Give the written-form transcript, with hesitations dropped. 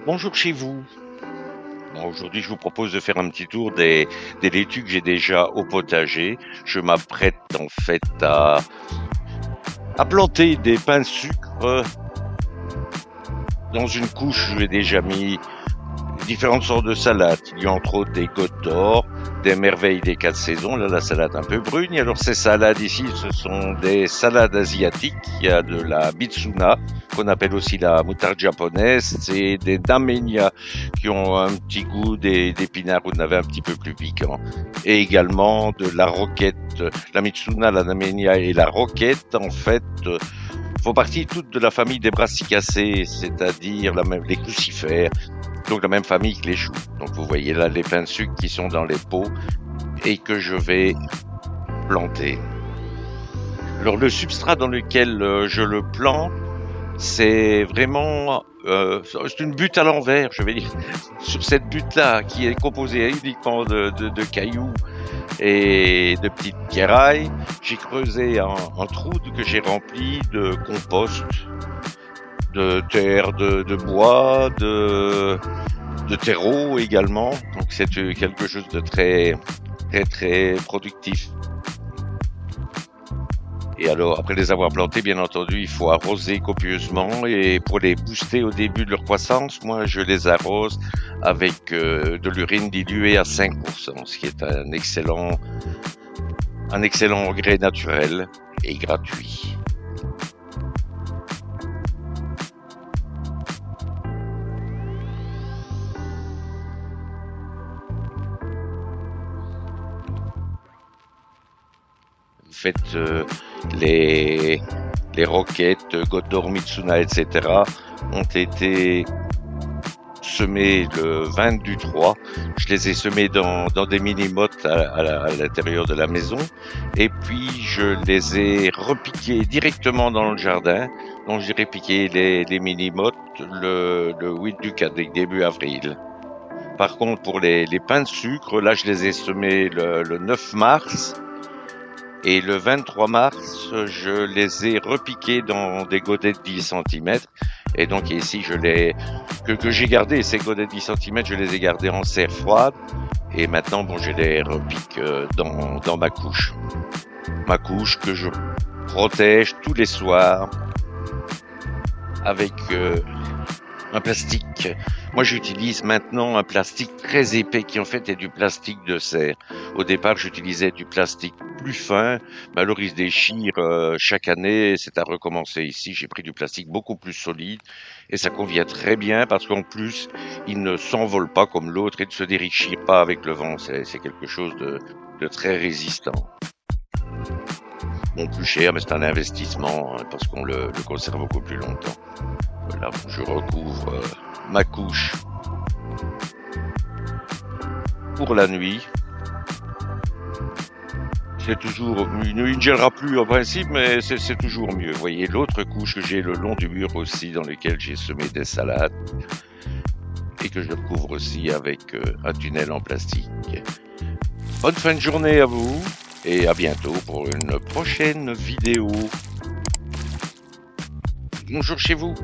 Bonjour chez vous. Bon, aujourd'hui, je vous propose de faire un petit tour des laitues que j'ai déjà au potager. Je m'apprête en fait à planter des pains de sucre. Dans une couche, j'ai déjà mis différentes sortes de salades. Il y a entre autres des gouttes d'or, des merveilles des 4 saisons. Là, la salade un peu brune. Et alors, ces salades ici, ce sont des salades asiatiques. Il y a de la bitsuna, qu'on appelle aussi la moutarde japonaise. C'est des damenia qui ont un petit goût d'épinards ou de navet un petit peu plus piquant. Et également de la roquette. La mitsuna, la damenia et la roquette, en fait, font partie toutes de la famille des brassicacées, c'est-à-dire les crucifères. Donc la même famille que les choux. Donc vous voyez là les pains de sucre qui sont dans les pots et que je vais planter. Alors le substrat dans lequel je le plante, c'est vraiment c'est une butte à l'envers, je vais dire. Sur cette butte-là, qui est composée uniquement de cailloux et de petites pierrailles, j'ai creusé un trou que j'ai rempli de compost, de terre, de bois, de terreau également. Donc c'est quelque chose de très productif. Et alors, après les avoir plantés, bien entendu, il faut arroser copieusement. Et pour les booster au début de leur croissance, moi, je les arrose avec de l'urine diluée à 5%, ce qui est un excellent engrais naturel et gratuit. Vous faites les roquettes, gouttes d'or, mitsuna, etc. ont été semées le 20 du 3. Je les ai semées dans des mini-mottes à l'intérieur de la maison. Et puis, je les ai repiquées directement dans le jardin. Donc, j'ai repiqué les mini-mottes le 8 du 4, début avril. Par contre, pour les pains de sucre, là, je les ai semés le 9 mars. Et le 23 mars, je les ai repiqués dans des godets de 10 cm. Et donc ici, que j'ai gardé, ces godets de 10 cm, je les ai gardés en serre froide. Et maintenant, bon, je les repique dans ma couche. Ma couche que je protège tous les soirs avec un plastique. Moi, j'utilise maintenant un plastique très épais qui en fait est du plastique de serre. Au départ, j'utilisais du plastique plus fin, mais alors il se déchire chaque année. C'est à recommencer ici. J'ai pris du plastique beaucoup plus solide et ça convient très bien parce qu'en plus, il ne s'envole pas comme l'autre et ne se déchire pas avec le vent. C'est quelque chose de très résistant. Bon, plus cher, mais c'est un investissement parce qu'on le conserve beaucoup plus longtemps. Voilà, je recouvre ma couche pour la nuit. C'est toujours, il ne gèlera plus en principe, mais c'est toujours mieux. Vous voyez l'autre couche que j'ai le long du mur aussi, dans lequel j'ai semé des salades et que je couvre aussi avec un tunnel en plastique. Bonne fin de journée à vous et à bientôt pour une prochaine vidéo. Bonjour chez vous.